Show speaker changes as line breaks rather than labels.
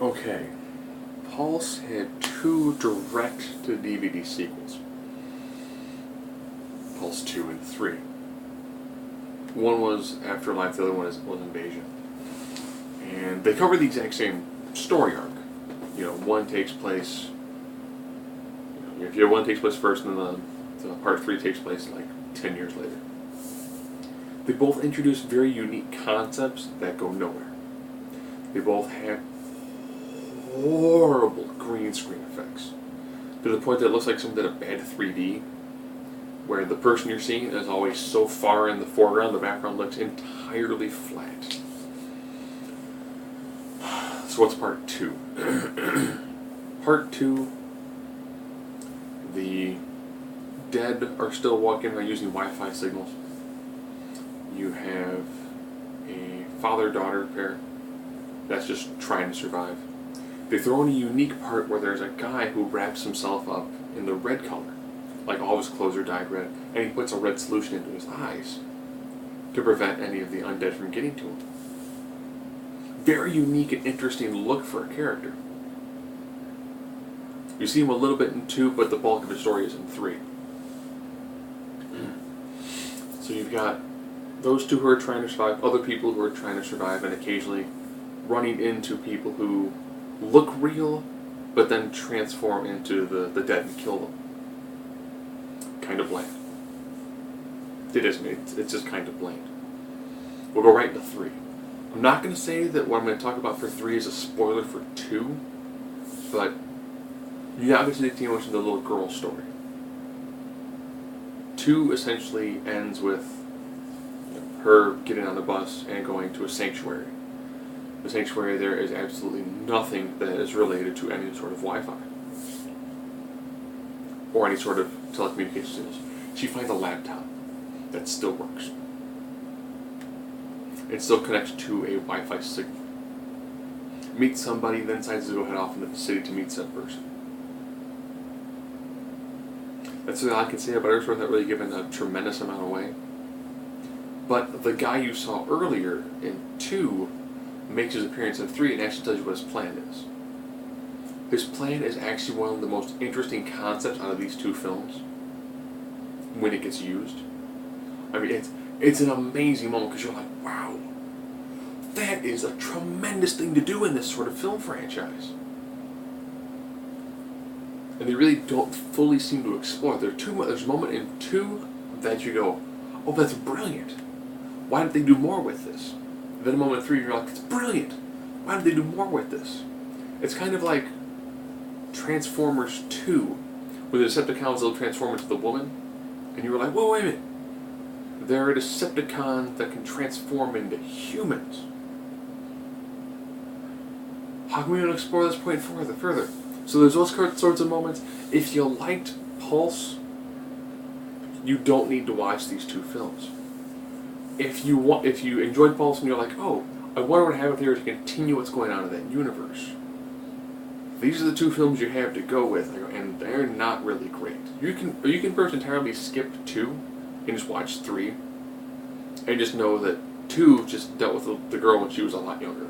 Okay. Pulse had two direct-to-DVD sequels. Pulse 2 and 3. One was Afterlife, the other one was Invasion. And they cover the exact same story arc. One takes place... if your one takes place first, and then the part 3 takes place like 10 years later. They both introduce very unique concepts that go nowhere. They both have horrible green screen effects, to the point that it looks like someone did a bad 3D, where the person you're seeing is always so far in the foreground, the background looks entirely flat. So what's part 2? Part 2, the dead are still walking around using Wi-Fi signals. You have a father-daughter pair that's just trying to survive. They throw in a unique part where there's a guy who wraps himself up in the red color. Like all of his clothes are dyed red, and he puts a red solution into his eyes to prevent any of the undead from getting to him. Very unique and interesting look for a character. You see him a little bit in 2, but the bulk of his story is in 3. So you've got those two who are trying to survive, other people who are trying to survive, and occasionally running into people who look real, but then transform into the dead and kill them. Kind of bland. It isn't. It's just kind of bland. We'll go right into 3. I'm not going to say that what I'm going to talk about for 3 is a spoiler for 2, but you now get to the much of the little girl story. 2 essentially ends with her getting on the bus and going to a sanctuary. The sanctuary there is absolutely nothing that is related to any sort of Wi-Fi or any sort of telecommunications signals. She finds a laptop that still works. It still connects to a Wi-Fi signal. Meets somebody, then decides to go head off into the city to meet said person. That's all I can say about her story, not really giving a tremendous amount away. But the guy you saw earlier in 2 makes his appearance in 3 and actually tells you what his plan is. His plan is actually one of the most interesting concepts out of these 2 films when it gets used. I mean, it's an amazing moment because you're like, wow, that is a tremendous thing to do in this sort of film franchise. And they really don't fully seem to explore it. There's a moment in 2 that you go, oh, that's brilliant. Why didn't they do more with this? And then a moment in 3, you're like, it's brilliant. Why did they do more with this? It's kind of like Transformers 2, where the Decepticons will transform into the woman, and you were like, whoa, wait a minute. There are Decepticons that can transform into humans. How can we not explore this point further? So there's those sorts of moments. If you liked Pulse, you don't need to watch these 2 films. If you enjoyed Pulse and you're like, oh, I wonder what happened here to continue what's going on in that universe, these are the 2 films you have to go with, and they're not really great. You can first entirely skip 2 and just watch 3, and just know that 2 just dealt with the girl when she was a lot younger.